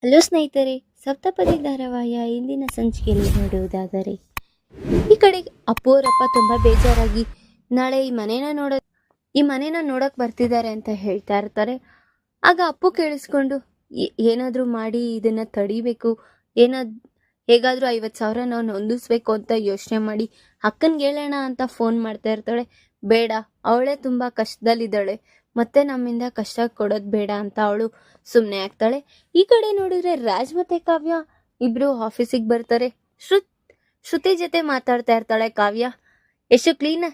Hello ಸ್ನೇಹಿತರೆ, ಸಪ್ತಪದಿ ಧಾರಾವಾಹಿಯ ಇಂದಿನ ಸಂಚಿಕೆಯಲ್ಲಿ ನೋಡುವುದಾದರೆ ಈ ಕಡೆ ಅಪ್ಪು ಅವರಪ್ಪ ತುಂಬ ಬೇಜಾರಾಗಿ ನಾಳೆ ಈ ಮನೇನ ನೋಡಕ್ ಬರ್ತಿದ್ದಾರೆ ಅಂತ ಹೇಳ್ತಾ ಇರ್ತಾರೆ. ಆಗ ಅಪ್ಪು ಕೇಳಿಸ್ಕೊಂಡು ಏನಾದರೂ ಮಾಡಿ ಇದನ್ನ ತಡಿಬೇಕು, ಹೇಗಾದರೂ 50,000 ನಾವು ಹೊಂದಿಸ್ಬೇಕು ಅಂತ ಯೋಚನೆ ಮಾಡಿ ಅಕ್ಕನ್ಗೆ ಹೇಳೋಣ ಅಂತ ಫೋನ್ ಮಾಡ್ತಾ ಇರ್ತಾಳೆ. ಬೇಡ, ಅವಳೇ ತುಂಬ ಕಷ್ಟದಲ್ಲಿದ್ದಾಳೆ, ಮತ್ತೆ ನಮ್ಮಿಂದ ಕಷ್ಟ ಕೊಡೋದು ಬೇಡ ಅಂತ ಅವಳು ಸುಮ್ಮನೆ ಆಗ್ತಾಳೆ. ಈ ಕಡೆ ನೋಡಿದ್ರೆ ರಾಜ್ ಮತ್ತೆ ಕಾವ್ಯ ಇಬ್ರು ಆಫೀಸಿಗೆ ಬರ್ತಾರೆ. ಶ್ರುತಿ ಜೊತೆ ಮಾತಾಡ್ತಾ ಇರ್ತಾಳೆ ಕಾವ್ಯ. ಎಷ್ಟು ಕ್ಲೀನ್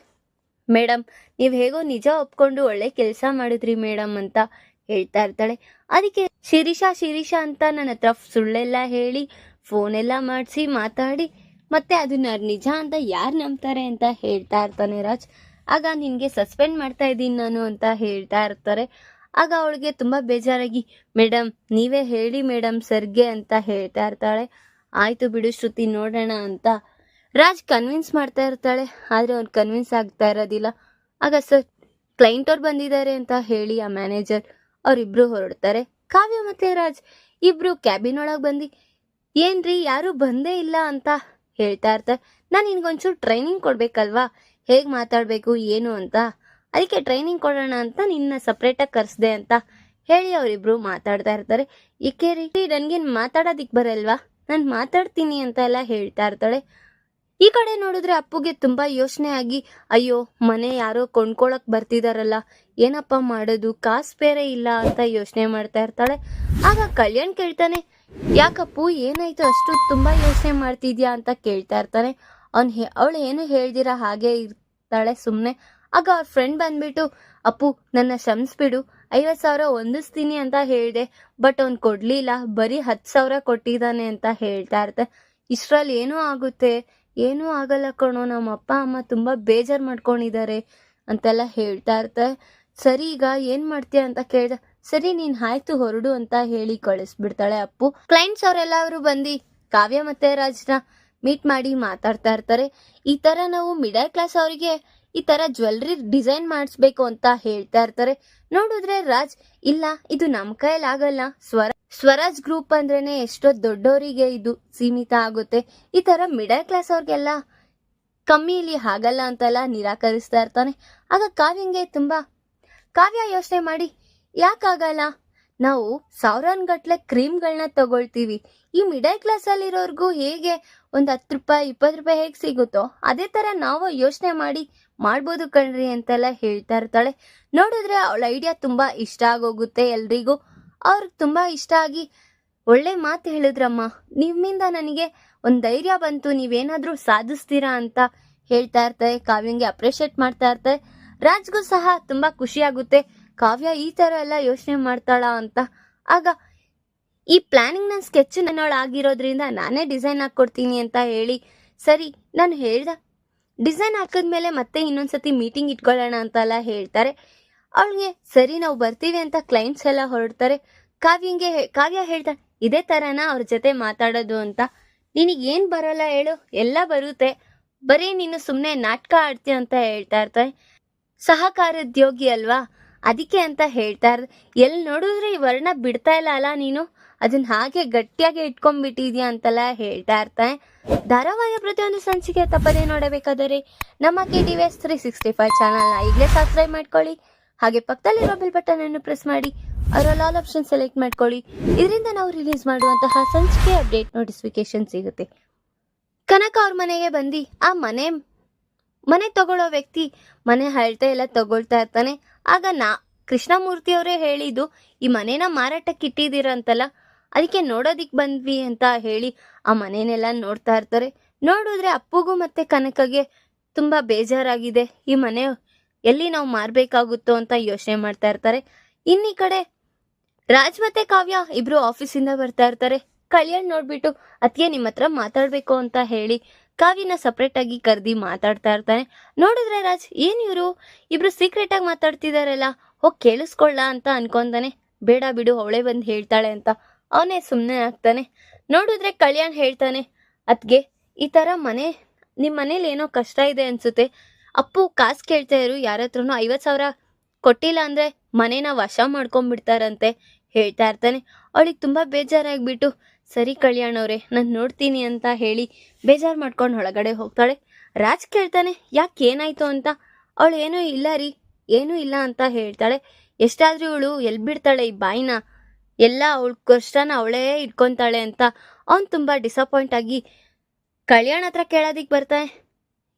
ಮೇಡಮ್, ನೀವು ಹೇಗೋ ನಿಜ ಒಪ್ಕೊಂಡು ಒಳ್ಳೆ ಕೆಲಸ ಮಾಡಿದ್ರಿ ಮೇಡಮ್ ಅಂತ ಹೇಳ್ತಾ ಇರ್ತಾಳೆ. ಅದಕ್ಕೆ ಶಿರೀಷಾ ಅಂತ ನನ್ನ ಹತ್ರ ಸುಳ್ಳೆಲ್ಲ ಹೇಳಿ ಫೋನೆಲ್ಲ ಮಾಡಿಸಿ ಮಾತಾಡಿ ಮತ್ತೆ ಅದನ್ನ ನಿಜ ಅಂತ ಯಾರು ನಂಬ್ತಾರೆ ಅಂತ ಹೇಳ್ತಾ ಇರ್ತಾನೆ ರಾಜ್. ಆಗ ನಿನ್ಗೆ ಸಸ್ಪೆಂಡ್ ಮಾಡ್ತಾ ಇದ್ದೀನಿ ನಾನು ಅಂತ ಹೇಳ್ತಾ ಇರ್ತಾರೆ. ಆಗ ಅವಳಿಗೆ ತುಂಬಾ ಬೇಜಾರಾಗಿ ಮೇಡಮ್ ನೀವೇ ಹೇಳಿ ಮೇಡಮ್ ಸರ್ಗೆ ಅಂತ ಹೇಳ್ತಾ ಇರ್ತಾಳೆ. ಆಯ್ತು ಬಿಡು ಶ್ರುತಿ, ನೋಡೋಣ ಅಂತ ರಾಜ್ ಕನ್ವಿನ್ಸ್ ಮಾಡ್ತಾ ಇರ್ತಾಳೆ. ಆದ್ರೆ ಅವ್ನು ಕನ್ವಿನ್ಸ್ ಆಗ್ತಾ ಇರೋದಿಲ್ಲ. ಆಗ ಸರ್ ಕ್ಲೈಂಟ್ ಅವ್ರು ಬಂದಿದ್ದಾರೆ ಅಂತ ಹೇಳಿ ಆ ಮ್ಯಾನೇಜರ್ ಅವರಿಬ್ರು ಹೊರಡ್ತಾರೆ. ಕಾವ್ಯ ಮತ್ತೆ ರಾಜ್ ಇಬ್ರು ಕ್ಯಾಬಿನ್ ಒಳಗೆ ಬಂದು ಏನ್ರಿ ಯಾರು ಬಂದೇ ಇಲ್ಲ ಅಂತ ಹೇಳ್ತಾ ಇರ್ತಾರೆ. ನಾನು ನಿನ್ಗೊಂಚೂರು ಟ್ರೈನಿಂಗ್ ಕೊಡ್ಬೇಕಲ್ವಾ, ಹೇಗ್ ಮಾತಾಡ್ಬೇಕು ಏನು ಅಂತ, ಅದಕ್ಕೆ ಟ್ರೈನಿಂಗ್ ಕೊಡೋಣ ಅಂತ ನಿನ್ನ ಸಪ್ರೇಟಾಗಿ ಕರ್ಸ್ದೆ ಅಂತ ಹೇಳಿ ಅವರಿಬ್ರು ಮಾತಾಡ್ತಾ ಇರ್ತಾರೆ. ಏಕೆ ರೀ ನನ್ಗೇನ್ ಮಾತಾಡೋದಿಕ್ ಬರಲ್ವಾ, ನಾನು ಮಾತಾಡ್ತೀನಿ ಅಂತ ಎಲ್ಲ ಹೇಳ್ತಾ ಇರ್ತಾಳೆ. ಈ ಕಡೆ ನೋಡಿದ್ರೆ ಅಪ್ಪುಗೆ ತುಂಬಾ ಯೋಚನೆ ಆಗಿ ಅಯ್ಯೋ ಮನೆ ಯಾರೋ ಕೊಂಡ್ಕೊಳಕ್ ಬರ್ತಿದಾರಲ್ಲ, ಏನಪ್ಪ ಮಾಡೋದು, ಕಾಸು ಬೇರೆ ಇಲ್ಲ ಅಂತ ಯೋಚನೆ ಮಾಡ್ತಾ ಇರ್ತಾಳೆ. ಆಗ ಕಲ್ಯಾಣ್ ಕೇಳ್ತಾನೆ, ಯಾಕಪ್ಪು ಏನಾಯ್ತು ಅಷ್ಟು ತುಂಬಾ ಯೋಚನೆ ಮಾಡ್ತಿದ್ಯಾ ಅಂತ ಕೇಳ್ತಾ ಇರ್ತಾನೆ. ಅವಳು ಏನು ಹೇಳ್ದಿರ ಹಾಗೆ ಇರ್ತಾಳೆ ಸುಮ್ನೆ. ಆಗ ಅವ್ರ ಫ್ರೆಂಡ್ ಬಂದ್ಬಿಟ್ಟು ಅಪ್ಪು ನನ್ನ ಕ್ಷಮಿಸ್ಬಿಡು, 50,000 ಹೊಂದಿಸ್ತೀನಿ ಅಂತ ಹೇಳ್ದೆ, ಬಟ್ ಅವ್ನು ಕೊಡ್ಲಿಲ್ಲ, ಬರೀ 10,000 ಕೊಟ್ಟಿದ್ದಾನೆ ಅಂತ ಹೇಳ್ತಾ ಇರ್ತಾರೆ. ಇಷ್ಟ್ರಲ್ಲಿ ಏನೂ ಆಗಲ್ಲ ಕಣೋ, ನಮ್ಮ ಅಪ್ಪ ಅಮ್ಮ ತುಂಬಾ ಬೇಜಾರ್ ಮಾಡ್ಕೊಂಡಿದ್ದಾರೆ ಅಂತೆಲ್ಲ ಹೇಳ್ತಾ ಇರ್ತಾರೆ. ಸರಿ ಈಗ ಏನ್ ಮಾಡ್ತೀಯ ಅಂತ ಕೇಳ್ದ. ಸರಿ ನೀನ್ ಆಯ್ತು ಹೊರಡು ಅಂತ ಹೇಳಿ ಕಳಿಸ್ಬಿಡ್ತಾಳೆ ಅಪ್ಪು. ಕ್ಲೈಂಟ್ಸ್ ಅವರೆಲ್ಲರೂ ಬಂದು ಕಾವ್ಯ ಮತ್ತೆ ರಾಜ್ನ ಮೀಟ್ ಮಾಡಿ ಮಾತಾಡ್ತಾ ಇರ್ತಾರೆ. ಈ ತರ ನಾವು ಮಿಡಲ್ ಕ್ಲಾಸ್ ಅವರಿಗೆ ಈ ತರ ಜ್ಯುವೆಲ್ರಿ ಡಿಸೈನ್ ಮಾಡಿಸ್ಬೇಕು ಅಂತ ಹೇಳ್ತಾ ಇರ್ತಾರೆ. ನೋಡಿದ್ರೆ ರಾಜ್ ಇಲ್ಲ, ಇದು ನಮ್ ಕೈಯಲ್ಲಿ ಆಗಲ್ಲ, ಸ್ವರಾಜ್ ಗ್ರೂಪ್ ಅಂದ್ರೇನೆ ಎಷ್ಟೋ ದೊಡ್ಡವರಿಗೆ ಇದು ಸೀಮಿತ ಆಗುತ್ತೆ, ಈ ತರ ಮಿಡಲ್ ಕ್ಲಾಸ್ ಅವ್ರಿಗೆಲ್ಲ ಕಮ್ಮಿಲಿ ಆಗಲ್ಲ ಅಂತೆಲ್ಲ ನಿರಾಕರಿಸ್ತಾ ಇರ್ತಾನೆ. ಆಗ ಕಾವ್ಯ ಯೋಚನೆ ಮಾಡಿ ಯಾಕಾಗಲ್ಲ, ನಾವು ಸಾವಿರಾನ್ಗಟ್ಲೆ ಕ್ರೀಮ್ಗಳನ್ನ ತಗೊಳ್ತೀವಿ, ಈ ಮಿಡಲ್ ಕ್ಲಾಸ್ ಅಲ್ಲಿರೋರ್ಗೂ ಹೇಗೆ ಒಂದು 10 ರೂಪಾಯಿ 20 ರೂಪಾಯಿ ಹೇಗೆ ಸಿಗುತ್ತೋ ಅದೇ ತರ ನಾವು ಯೋಚನೆ ಮಾಡಿ ಮಾಡ್ಬೋದು ಕಣ್ರಿ ಅಂತೆಲ್ಲ ಹೇಳ್ತಾ ಇರ್ತಾಳೆ. ನೋಡಿದ್ರೆ ಅವಳ ಐಡಿಯಾ ತುಂಬಾ ಇಷ್ಟ ಆಗೋಗುತ್ತೆ ಎಲ್ರಿಗೂ. ಅವ್ರಿಗೆ ತುಂಬಾ ಇಷ್ಟ ಆಗಿ ಒಳ್ಳೆ ಮಾತು ಹೇಳಿದ್ರಮ್ಮ, ನಿಮ್ಮಿಂದ ನನಗೆ ಒಂದು ಧೈರ್ಯ ಬಂತು, ನೀವೇನಾದ್ರೂ ಸಾಧಿಸ್ತೀರಾ ಅಂತ ಹೇಳ್ತಾ ಇರ್ತಾರೆ. ಕಾವ್ಯಂಗೆ ಅಪ್ರಿಶಿಯೇಟ್ ಮಾಡ್ತಾ ಇರ್ತಾರೆ. ರಾಜ್ಗೂ ಸಹ ತುಂಬಾ ಖುಷಿ ಆಗುತ್ತೆ, ಕಾವ್ಯ ಈ ತರ ಎಲ್ಲ ಯೋಚನೆ ಮಾಡ್ತಾಳ ಅಂತ. ಆಗ ಈ ಪ್ಲಾನಿಂಗ್ ನನ್ನ ಸ್ಕೆಚ್ ಆಗಿರೋದ್ರಿಂದ ನಾನೇ ಡಿಸೈನ್ ಹಾಕೊಡ್ತೀನಿ ಅಂತ ಹೇಳಿ, ಸರಿ ನಾನು ಹೇಳ್ದ ಡಿಸೈನ್ ಹಾಕಿದ್ಮೇಲೆ ಮತ್ತೆ ಇನ್ನೊಂದ್ಸತಿ ಮೀಟಿಂಗ್ ಇಟ್ಕೊಳ್ಳೋಣ ಅಂತೆಲ್ಲ ಹೇಳ್ತಾರೆ. ಅವಳಿಗೆ ಸರಿ ನಾವು ಬರ್ತೀವಿ ಅಂತ ಕ್ಲೈಂಟ್ಸ್ ಎಲ್ಲ ಹೊರಡ್ತಾರೆ. ಕಾವ್ಯ ಹೇಳ್ತಾಳೆ, ಇದೇ ತರನ ಅವ್ರ ಜೊತೆ ಮಾತಾಡೋದು ಅಂತ, ನಿನಗೇನ್ ಬರಲ್ಲ ಹೇಳು, ಎಲ್ಲ ಬರುತ್ತೆ, ಬರೀ ನೀನು ಸುಮ್ಮನೆ ನಾಟಕ ಆಡ್ತೀಯ ಅಂತ ಹೇಳ್ತಾ ಇರ್ತಾರೆ. ಸಹಕಾರೋದ್ಯೋಗಿ ಅಲ್ವಾ ಅದಕ್ಕೆ ಅಂತ ಹೇಳ್ತಾ ಇರ್ತಾರೆ. ಎಲ್ಲಿ ನೋಡಿದ್ರೆ ಈ ವರ್ಣ ಬಿಡ್ತಾ ಇಲ್ಲ ಅಲ್ಲ ನೀನು, ಅದನ್ನ ಹಾಗೆ ಗಟ್ಟಿಯಾಗಿ ಇಟ್ಕೊಂಡ್ಬಿಟ್ಟಿದ್ಯಾ ಅಂತೆಲ್ಲ ಹೇಳ್ತಾ ಇರ್ತಾನೆ. ಧಾರಾವಾಹಿಯ ಪ್ರತಿಯೊಂದು ಸಂಚಿಕೆ ತಪ್ಪದೇ ನೋಡಬೇಕಾದರೆ ನಮ್ಮ KTVS 365 ಚಾನಲ್ನ ಈಗಲೇ ಸಬ್ಸ್ಕ್ರೈಬ್ ಮಾಡ್ಕೊಳ್ಳಿ. ಹಾಗೆ ಪಕ್ಕದಲ್ಲಿರೋ ಬೆಲ್ ಬಟನ್ ಅನ್ನು ಪ್ರೆಸ್ ಮಾಡಿ ಅದರಲ್ಲಿ ಆಲ್ ಆಪ್ಷನ್ ಸೆಲೆಕ್ಟ್ ಮಾಡ್ಕೊಳ್ಳಿ. ಇದರಿಂದ ನಾವು ರಿಲೀಸ್ ಮಾಡುವಂತಹ ಸಂಚಿಕೆ ಅಪ್ಡೇಟ್ ನೋಟಿಫಿಕೇಶನ್ ಸಿಗುತ್ತೆ. ಕನಕ ಅವ್ರ ಮನೆಗೆ ಬಂದು ಆ ಮನೆ ತಗೊಳ್ಳೋ ವ್ಯಕ್ತಿ ಮನೆ ಅಳತೆ ಎಲ್ಲ ತಗೊಳ್ತಾ ಇರ್ತಾನೆ. ಆಗ ಕೃಷ್ಣಮೂರ್ತಿ ಅವರೇ ಹೇಳಿದ್ದು ಈ ಮನೇನ ಮಾರಾಟಕ್ಕೆ ಇಟ್ಟಿದ್ದೀರಂತಲ್ಲ, ಅದಕ್ಕೆ ನೋಡೋದಿಕ್ ಬಂದ್ವಿ ಅಂತ ಹೇಳಿ ಆ ಮನೇನೆಲ್ಲ ನೋಡ್ತಾ ಇರ್ತಾರೆ. ನೋಡಿದ್ರೆ ಅಪ್ಪುಗೂ ಮತ್ತೆ ಕನಕಗೆ ತುಂಬಾ ಬೇಜಾರಾಗಿದೆ, ಈ ಮನೆ ಎಲ್ಲಿ ನಾವು ಮಾರ್ಬೇಕಾಗುತ್ತೋ ಅಂತ ಯೋಚನೆ ಮಾಡ್ತಾ ಇರ್ತಾರೆ. ಇನ್ನೀ ಕಡೆ ರಾಜ್ ಮತ್ತೆ ಕಾವ್ಯ ಇಬ್ರು ಆಫೀಸಿಂದ ಬರ್ತಾ ಇರ್ತಾರೆ. ಕಲ್ಯಾಣ್ ನೋಡ್ಬಿಟ್ಟು ಅದಕ್ಕೆ ನಿಮ್ಮ ಹತ್ರ ಮಾತಾಡ್ಬೇಕು ಅಂತ ಹೇಳಿ ಕಾವ್ಯನ ಸಪ್ರೇಟ್ ಆಗಿ ಕರ್ದಿ ಮಾತಾಡ್ತಾ ಇರ್ತಾನೆ. ನೋಡಿದ್ರೆ ರಾಜ್ ಏನ್ ಇವ್ರು ಇಬ್ರು ಸೀಕ್ರೆಟ್ ಆಗಿ ಮಾತಾಡ್ತಿದಾರಲ್ಲ, ಹೋಗಿ ಕೇಳಿಸ್ಕೊಳ್ಳ ಅಂತ ಅನ್ಕೊಂತಾನೆ. ಬೇಡ ಬಿಡು ಅವಳೇ ಬಂದು ಹೇಳ್ತಾಳೆ ಅಂತ ಅವನೇ ಸುಮ್ಮನೆ ಆಗ್ತಾನೆ. ನೋಡಿದ್ರೆ ಕಲ್ಯಾಣ್ ಹೇಳ್ತಾನೆ, ಅದ್ಗೆ ಈ ತರ ನಿಮ್ ಮನೇಲಿ ಏನೋ ಕಷ್ಟ ಇದೆ ಅನ್ಸುತ್ತೆ, ಅಪ್ಪು ಕಾಸು ಕೇಳ್ತಾ ಇರು, ಯಾರ ಹತ್ರನೂ 50,000 ಕೊಟ್ಟಿಲ್ಲ ಅಂದ್ರೆ ಮನೇನ ವಶ ಮಾಡ್ಕೊಂಡ್ಬಿಡ್ತಾರಂತೆ ಹೇಳ್ತಾ ಇರ್ತಾನೆ. ಅವಳಿಗೆ ತುಂಬ ಬೇಜಾರಾಗಿಬಿಟ್ಟು ಸರಿ ಕಲ್ಯಾಣ್ ಅವರೇ ನಾನು ನೋಡ್ತೀನಿ ಅಂತ ಹೇಳಿ ಬೇಜಾರು ಮಾಡ್ಕೊಂಡು ಒಳಗಡೆ ಹೋಗ್ತಾಳೆ. ರಾಜ್ ಕೇಳ್ತಾನೆ ಯಾಕೆ ಏನಾಯ್ತು ಅಂತ. ಅವಳು ಏನೂ ಇಲ್ಲ ರೀ, ಏನೂ ಇಲ್ಲ ಅಂತ ಹೇಳ್ತಾಳೆ. ಎಷ್ಟಾದ್ರೂ ಇವಳು ಎಲ್ಲಿ ಬಿಡ್ತಾಳೆ ಈ ಬಾಯಿನ, ಎಲ್ಲ ಅವಳ ಕಷ್ಟನ ಅವಳೇ ಇಟ್ಕೊತಾಳೆ ಅಂತ ಅವ್ನು ತುಂಬ ಡಿಸಪಾಯಿಂಟ್ ಆಗಿ ಕಲ್ಯಾಣ್ ಹತ್ರ ಕೇಳೋದಿಕ್ಕೆ ಬರ್ತಾನೆ.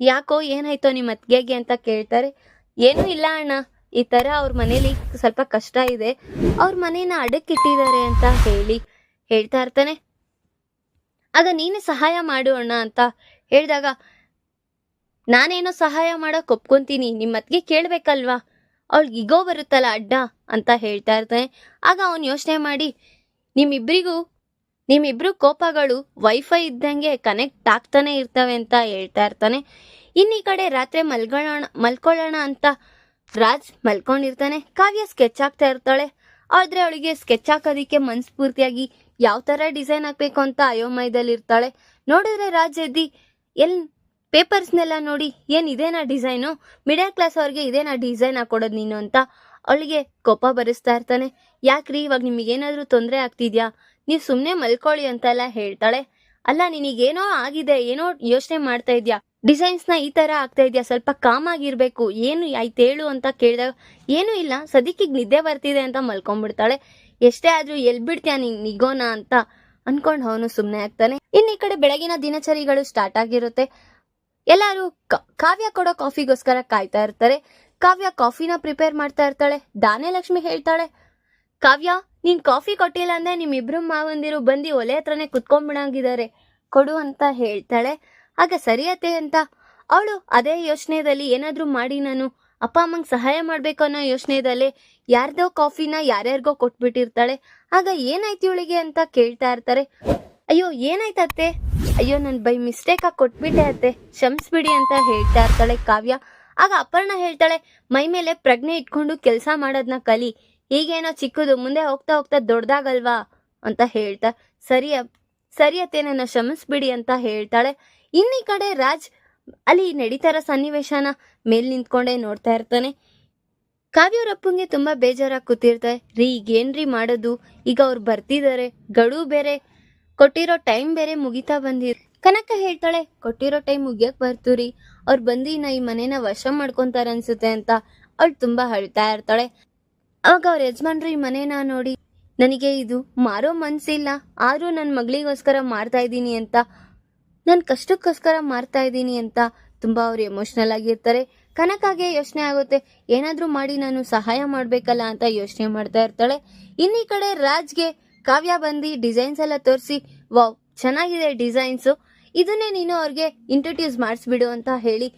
ಯಾಕೋ ಏನಾಯ್ತೋ ನಿಮ್ಮ ಅತ್ತಿಗೆಗೆ ಅಂತ ಕೇಳ್ತಾರೆ. ಏನೂ ಇಲ್ಲ ಅಣ್ಣ, ಈ ಥರ ಅವ್ರ ಮನೇಲಿ ಸ್ವಲ್ಪ ಕಷ್ಟ ಇದೆ, ಅವ್ರ ಮನೇನ ಅಡಕ್ಕಿಟ್ಟಿದ್ದಾರೆ ಅಂತ ಹೇಳ್ತಾ ಇರ್ತಾನೆ. ಆಗ ನೀನೇ ಸಹಾಯ ಮಾಡು ಅಣ್ಣ ಅಂತ ಹೇಳಿದಾಗ ನಾನೇನೋ ಸಹಾಯ ಮಾಡೋಕೆ ಒಪ್ಕೊಂತೀನಿ, ನಿಮ್ಮ ಅತ್ತಿಗೆ ಕೇಳಬೇಕಲ್ವಾ, ಅವಳಿಗೆ ಇಗೋ ಬರುತ್ತಲ್ಲ ಅಡ್ಡ ಅಂತ ಹೇಳ್ತಾ ಇರ್ತಾನೆ. ಆಗ ಅವನು ಯೋಚನೆ ಮಾಡಿ ನಿಮ್ಮಿಬ್ರು ಕೋಪಗಳು ವೈಫೈ ಇದ್ದಂಗೆ ಕನೆಕ್ಟ್ ಆಗ್ತಾನೆ ಇರ್ತವೆ ಅಂತ ಹೇಳ್ತಾ ಇರ್ತಾನೆ. ಇನ್ನು ಈ ಕಡೆ ರಾತ್ರಿ ಮಲ್ಕೊಳ್ಳೋಣ ಅಂತ ರಾಜ್ ಮಲ್ಕೊಂಡಿರ್ತಾನೆ. ಕಾವ್ಯ ಸ್ಕೆಚ್ ಹಾಕ್ತಾ ಇರ್ತಾಳೆ. ಆದರೆ ಅವಳಿಗೆ ಸ್ಕೆಚ್ ಹಾಕೋದಿಕ್ಕೆ ಮನಸ್ಫೂರ್ತಿಯಾಗಿ ಯಾವ ಥರ ಡಿಸೈನ್ ಹಾಕಬೇಕು ಅಂತ ಅಯೋಮಯದಲ್ಲಿ ಇರ್ತಾಳೆ. ನೋಡಿದ್ರೆ ರಾಜ್ ಎದ್ದಿ ಪೇಪರ್ಸ್ನೆಲ್ಲ ನೋಡಿ ಇದೇನಾ ಡಿಸೈನು, ಮಿಡಲ್ ಕ್ಲಾಸ್ ಅವ್ರಿಗೆ ಇದೇನಾ ಡಿಸೈನ್ ಹಾಕೊಡೋದು ನೀನು ಅಂತ ಅವಳಿಗೆ ಕೋಪ ಬರಿಸ್ತಾ ಇರ್ತಾನೆ. ಯಾಕ್ರಿ ಇವಾಗ ನಿಮಗೇನಾದರೂ ತೊಂದರೆ ಆಗ್ತಿದ್ಯಾ, ನೀವು ಸುಮ್ಮನೆ ಮಲ್ಕೊಳ್ಳಿ ಅಂತೆಲ್ಲ ಹೇಳ್ತಾಳೆ. ಅಲ್ಲ ನಿನಗೇನೋ ಆಗಿದೆ, ಏನೋ ಯೋಚನೆ ಮಾಡ್ತಾ ಇದ್ಯಾ, ಡಿಸೈನ್ಸ್ನ ಈ ಥರ ಆಗ್ತಾ ಇದೆಯಾ, ಸ್ವಲ್ಪ ಕಾಮ್ ಆಗಿರಬೇಕು, ಏನು ಆಯ್ತು ಹೇಳು ಅಂತ ಕೇಳಿದಾಗ ಏನೂ ಇಲ್ಲ ಸದ್ಯಕ್ಕಿಗೆ ನಿದ್ದೆ ಬರ್ತಿದೆ ಅಂತ ಮಲ್ಕೊಂಡ್ಬಿಡ್ತಾಳೆ. ಎಷ್ಟೇ ಆದರೂ ಎಲ್ಲಿ ಬಿಡ್ತೀಯಾ ನಿಗೋನ ಅಂತ ಅನ್ಕೊಂಡು ಅವನು ಸುಮ್ಮನೆ ಆಗ್ತಾನೆ. ಇನ್ನು ಈ ಕಡೆ ಬೆಳಗಿನ ದಿನಚರಿಗಳು ಸ್ಟಾರ್ಟ್ ಆಗಿರುತ್ತೆ. ಎಲ್ಲರೂ ಕಾವ್ಯ ಕೊಡೋ ಕಾಫಿಗೋಸ್ಕರ ಕಾಯ್ತಾ ಇರ್ತಾರೆ. ಕಾವ್ಯ ಕಾಫಿನ ಪ್ರಿಪೇರ್ ಮಾಡ್ತಾ ಇರ್ತಾಳೆ. ಧಾನ್ಯಲಕ್ಷ್ಮಿ ಹೇಳ್ತಾಳೆ, ಕಾವ್ಯ ನೀನ್ ಕಾಫಿ ಕೊಟ್ಟಿಲ್ಲ ಅಂದ್ರೆ ನಿಮ್ಮಿಬ್ರು ಮಾವಂದಿರು ಬಂದು ಒಲೆ ಹತ್ರನೇ ಕುತ್ಕೊಂಡ್ಬಿಡಂಗಿದ್ದಾರೆ, ಕೊಡು ಅಂತ ಹೇಳ್ತಾಳೆ. ಆಗ ಸರಿಯತ್ತೆ ಅಂತ ಅವಳು ಅದೇ ಯೋಚನೆಯಲ್ಲಿ ಏನಾದ್ರೂ ಮಾಡಿ ನಾನು ಅಪ್ಪ ಅಮ್ಮಂಗೆ ಸಹಾಯ ಮಾಡ್ಬೇಕು ಅನ್ನೋ ಯೋಚನೆಯಲ್ಲಿ ಯಾರ್ದೋ ಕಾಫಿನ ಯಾರ್ಯಾರಿಗೋ ಕೊಟ್ಬಿಟ್ಟಿರ್ತಾಳೆ. ಆಗ ಏನಾಯ್ತು ಇವಳಿಗೆ ಅಂತ ಕೇಳ್ತಾ ಇರ್ತಾರೆ. ಅಯ್ಯೋ ಏನಾಯ್ತತ್ತೆ, ಅಯ್ಯೋ ನಾನು ಬೈ ಮಿಸ್ಟೇಕ್ ಆಗಿ ಕೊಟ್ಬಿಟ್ಟೆ ಅತ್ತೆ, ಕ್ಷಮಿಸ್ಬಿಡಿ ಅಂತ ಹೇಳ್ತಾ ಇರ್ತಾಳೆ ಕಾವ್ಯ. ಆಗ ಅಪರ್ಣ ಹೇಳ್ತಾಳೆ, ಮೈ ಮೇಲೆ ಪ್ರಜ್ಞೆ ಇಟ್ಕೊಂಡು ಕೆಲಸ ಮಾಡೋದನ್ನ ಕಲಿ, ಈಗೇನೋ ಚಿಕ್ಕದು, ಮುಂದೆ ಹೋಗ್ತಾ ಹೋಗ್ತಾ ದೊಡ್ಡದಾಗಲ್ವಾ ಅಂತ ಹೇಳ್ತಾ ಸರಿಯತ್ತೆ ನನ್ನ ಕ್ಷಮಿಸ್ಬಿಡಿ ಅಂತ ಹೇಳ್ತಾಳೆ. ಇನ್ನೀ ಕಡೆ ರಾಜ್ ಅಲ್ಲಿ ನಡೀತಾರ ಸನ್ನಿವೇಶನ ಮೇಲ್ ನಿಂತ್ಕೊಂಡೇ ನೋಡ್ತಾ ಇರ್ತಾನೆ. ಕಾವ್ಯವ್ರಪ್ಪಂಗೆ ತುಂಬಾ ಬೇಜಾರಾಗಿ ಕೂತಿರ್ತಾರೆ. ರೀ ಈಗೇನ್ರಿ ಮಾಡೋದು, ಈಗ ಅವ್ರು ಬರ್ತಿದ್ದಾರೆ, ಗಡುವು ಬೇರೆ ಕೊಟ್ಟಿರೋ ಟೈಮ್ ಬೇರೆ ಮುಗಿತಾ ಬಂದಿರ್. ಕನಕ ಹೇಳ್ತಾಳೆ, ಕೊಟ್ಟಿರೋ ಟೈಮ್ ಮುಗಿಯಕ್ ಬರ್ತುರಿ, ಅವ್ರು ಬಂದು ಈ ಮನೇನ ವಶ ಮಾಡ್ಕೊಂತಾರ ಅನ್ಸುತ್ತೆ ಅಂತ ಅವಳು ತುಂಬಾ ಅಳ್ತಾ ಇರ್ತಾಳೆ. ಅವಾಗ ಅವ್ರ ಯಜಮಾನ್ರು ಈ ಮನೇನ ನೋಡಿ, ನನಗೆ ಇದು ಮಾರೋ ಮನ್ಸಿಲ್ಲ, ಆದ್ರೂ ನನ್ನ ಮಗಳಿಗೋಸ್ಕರ ಮಾರ್ತಾ ಇದ್ದೀನಿ ಅಂತ, ನನ್ನ ಕಷ್ಟಕ್ಕೋಸ್ಕರ ಮಾರ್ತಾ ಇದ್ದೀನಿ ಅಂತ ತುಂಬಾ ಅವ್ರು ಎಮೋಷ್ನಲ್ ಆಗಿರ್ತಾರೆ. ಕನಕಾಗೆ ಯೋಚನೆ ಆಗುತ್ತೆ, ಏನಾದ್ರೂ ಮಾಡಿ ನಾನು ಸಹಾಯ ಮಾಡ್ಬೇಕಲ್ಲ ಅಂತ ಯೋಚನೆ ಮಾಡ್ತಾ ಇರ್ತಾಳೆ. ಇನ್ನೀ ಕಡೆ ರಾಜ್ಗೆ ಕಾವ್ಯ ಬಂದು ಡಿಸೈನ್ಸ್ ಎಲ್ಲ ತೋರಿಸಿ, ವಾವ್ ಚೆನ್ನಾಗಿದೆ ಡಿಸೈನ್ಸು, ಇದನ್ನೇ ನೀನು ಅವ್ರಿಗೆ ಇಂಟ್ರೊಡ್ಯೂಸ್ ಮಾಡಿಸ್ಬಿಡು ಅಂತ ಹೇಳಿ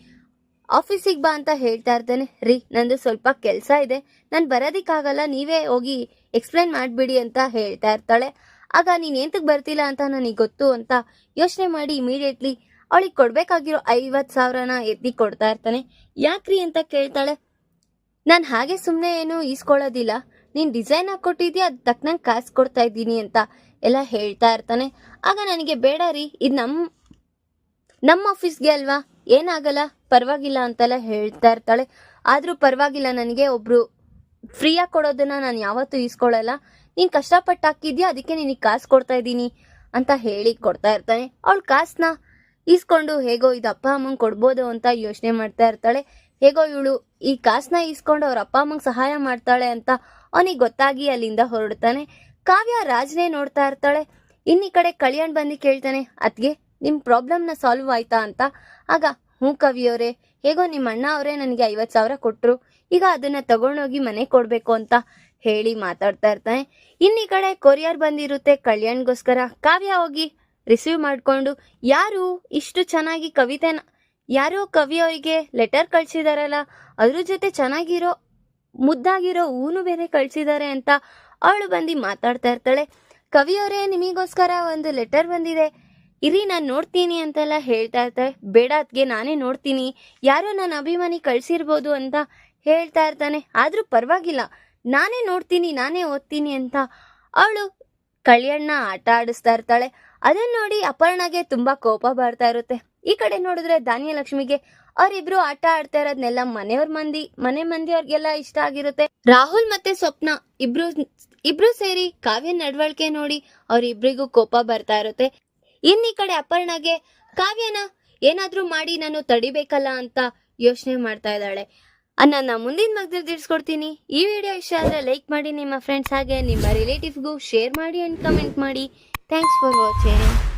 ಆಫೀಸಿಗೆ ಬಾ ಅಂತ ಹೇಳ್ತಾ ಇರ್ತಾನೆ. ರೀ ನಂದು ಸ್ವಲ್ಪ ಕೆಲಸ ಇದೆ, ನಾನು ಬರೋದಿಕ್ಕಾಗಲ್ಲ, ನೀವೇ ಹೋಗಿ ಎಕ್ಸ್ಪ್ಲೈನ್ ಮಾಡಿಬಿಡಿ ಅಂತ ಹೇಳ್ತಾ ಇರ್ತಾಳೆ. ಆಗ ನೀನು ಎಂತಕ್ಕೆ ಬರ್ತಿಲ್ಲ ಅಂತ ನನಗೆ ಗೊತ್ತು ಅಂತ ಯೋಚನೆ ಮಾಡಿ ಇಮಿಡಿಯೇಟ್ಲಿ ಅವಳಿಗೆ ಕೊಡಬೇಕಾಗಿರೋ 50,000ನ ಎತ್ತಿ ಕೊಡ್ತಾ ಇರ್ತಾನೆ. ಯಾಕ್ರಿ ಅಂತ ಕೇಳ್ತಾಳೆ. ನಾನು ಹಾಗೆ ಸುಮ್ಮನೆ ಏನು ಈಸ್ಕೊಳ್ಳೋದಿಲ್ಲ, ನೀನು ಡಿಸೈನ್ ಹಾಕ್ಕೊಟ್ಟಿದ್ಯಾ, ಅದು ತಕ್ಕನಂಗೆ ಕಾಸು ಕೊಡ್ತಾ ಇದ್ದೀನಿ ಅಂತ ಎಲ್ಲ ಹೇಳ್ತಾ ಇರ್ತಾನೆ. ಆಗ ನನಗೆ ಬೇಡ ರೀ, ಇದು ನಮ್ಮ ಆಫೀಸ್ಗೆ ಅಲ್ವಾ, ಏನಾಗಲ್ಲ ಪರವಾಗಿಲ್ಲ ಅಂತೆಲ್ಲ ಹೇಳ್ತಾ ಇರ್ತಾಳೆ. ಆದರೂ ಪರವಾಗಿಲ್ಲ, ನನಗೆ ಒಬ್ರು ಫ್ರೀಯಾಗಿ ಕೊಡೋದನ್ನ ನಾನು ಯಾವತ್ತೂ ಈಸ್ಕೊಳ್ಳಲ್ಲ, ನೀನು ಕಷ್ಟಪಟ್ಟು ಹಾಕಿದ್ಯಾ ಅದಕ್ಕೆ ನಿನಗೆ ಕಾಸು ಕೊಡ್ತಾ ಇದ್ದೀನಿ ಅಂತ ಹೇಳಿ ಕೊಡ್ತಾ ಇರ್ತಾನೆ. ಅವಳು ಕಾಸನ್ನ ಈಸ್ಕೊಂಡು ಹೇಗೋ ಇದು ಅಪ್ಪ ಅಮ್ಮಂಗೆ ಕೊಡ್ಬೋದು ಅಂತ ಯೋಚನೆ ಮಾಡ್ತಾ ಇರ್ತಾಳೆ. ಹೇಗೋ ಇವಳು ಈ ಕಾಸನ್ನ ಈಸ್ಕೊಂಡು ಅವ್ರ ಅಪ್ಪ ಅಮ್ಮಂಗೆ ಸಹಾಯ ಮಾಡ್ತಾಳೆ ಅಂತ ಅವನಿಗೆ ಗೊತ್ತಾಗಿ ಅಲ್ಲಿಂದ ಹೊರಡ್ತಾನೆ. ಕಾವ್ಯ ರಾಜ್ನೇ ನೋಡ್ತಾ ಇರ್ತಾಳೆ. ಇನ್ನೀ ಕಡೆ ಕಲ್ಯಾಣ್ ಬಂದು ಕೇಳ್ತಾನೆ, ಅದ್ಗೆ ನಿಮ್ಮ ಪ್ರಾಬ್ಲಮ್ನ ಸಾಲ್ವ್ ಆಯ್ತಾ ಅಂತ. ಆಗ ಹ್ಞೂ ಕವಿಯವರೇ, ಹೇಗೋ ನಿಮ್ಮ ಅಣ್ಣ ಅವರೇ ನನಗೆ 50,000 ಕೊಟ್ಟರು, ಈಗ ಅದನ್ನ ತಗೊಂಡೋಗಿ ಮನೆ ಕೊಡಬೇಕು ಅಂತ ಹೇಳಿ ಮಾತಾಡ್ತಾ ಇರ್ತಾನೆ. ಇನ್ನೀ ಕಡೆ ಕೊರಿಯರ್ ಬಂದಿರುತ್ತೆ ಕಲ್ಯಾಣ್ಗೋಸ್ಕರ. ಕಾವ್ಯ ಹೋಗಿ ರಿಸೀವ್ ಮಾಡಿಕೊಂಡು, ಯಾರು ಇಷ್ಟು ಚೆನ್ನಾಗಿ ಕವಿತೆನ, ಯಾರೋ ಕವಿಯವರಿಗೆ ಲೆಟರ್ ಕಳ್ಸಿದಾರಲ್ಲ, ಅದ್ರ ಜೊತೆ ಚೆನ್ನಾಗಿರೋ ಮುದ್ದಾಗಿರೋ ಹೂನು ಬೇರೆ ಕಳ್ಸಿದ್ದಾರೆ ಅಂತ ಅವಳು ಬಂದು ಮಾತಾಡ್ತಾ ಇರ್ತಾಳೆ. ಕವಿಯವರೇ ನಿಮಗೋಸ್ಕರ ಒಂದು ಲೆಟರ್ ಬಂದಿದೆ, ಇರಿ ನಾನು ನೋಡ್ತೀನಿ ಅಂತೆಲ್ಲ ಹೇಳ್ತಾ ಇರ್ತಾರೆ. ಬೇಡ ಅದ್ಗೆ ನಾನೇ ನೋಡ್ತೀನಿ, ಯಾರೋ ನನ್ನ ಅಭಿಮಾನಿ ಕಳ್ಸಿರ್ಬೋದು ಅಂತ ಹೇಳ್ತಾ ಇರ್ತಾನೆ. ಆದರೂ ಪರವಾಗಿಲ್ಲ ನಾನೇ ನೋಡ್ತೀನಿ, ನಾನೇ ಓದ್ತೀನಿ ಅಂತ ಅವಳು ಕಲ್ಯಾಣ್ನ ಆಟ ಆಡಿಸ್ತಾ ಇರ್ತಾಳೆ. ಅದನ್ನ ನೋಡಿ ಅಪರ್ಣಗೆ ತುಂಬಾ ಕೋಪ ಬರ್ತಾ ಇರುತ್ತೆ. ಈ ಕಡೆ ನೋಡಿದ್ರೆ ಧಾನ್ಯಲಕ್ಷ್ಮಿಗೆ ಅವ್ರಿಬ್ರು ಆಟ ಆಡ್ತಾ ಇರೋದ್ನೆಲ್ಲ ಮನೆ ಮಂದಿಯವ್ರಿಗೆಲ್ಲ ಇಷ್ಟ ಆಗಿರುತ್ತೆ. ರಾಹುಲ್ ಮತ್ತೆ ಸ್ವಪ್ನ ಇಬ್ರು ಸೇರಿ ಕಾವ್ಯ ನಡವಳಿಕೆ ನೋಡಿ ಅವ್ರಿಬ್ರಿಗೂ ಕೋಪ ಬರ್ತಾ ಇರುತ್ತೆ. ಈ ಕಡೆ ಅಪರ್ಣಗೆ ಕಾವ್ಯನ ಏನಾದ್ರೂ ಮಾಡಿ ನಾನು ತಡಿಬೇಕಲ್ಲ ಅಂತ ಯೋಚನೆ ಮಾಡ್ತಾ ಇದ್ದಾಳೆ. ನನ್ನ ಮುಂದಿನ ಭಾಗದಲ್ಲಿ ತಿಳಿಸ್ಕೊಡ್ತೀನಿ. ಈ ವಿಡಿಯೋ ಇಷ್ಟ ಆದ್ರೆ ಲೈಕ್ ಮಾಡಿ, ನಿಮ್ಮ ಫ್ರೆಂಡ್ಸ್ ಹಾಗೆ ನಿಮ್ಮ ರಿಲೇಟಿವ್ಸ್ಗೂ ಶೇರ್ ಮಾಡಿ ಅಂಡ್ ಕಮೆಂಟ್ ಮಾಡಿ. Thanks for watching.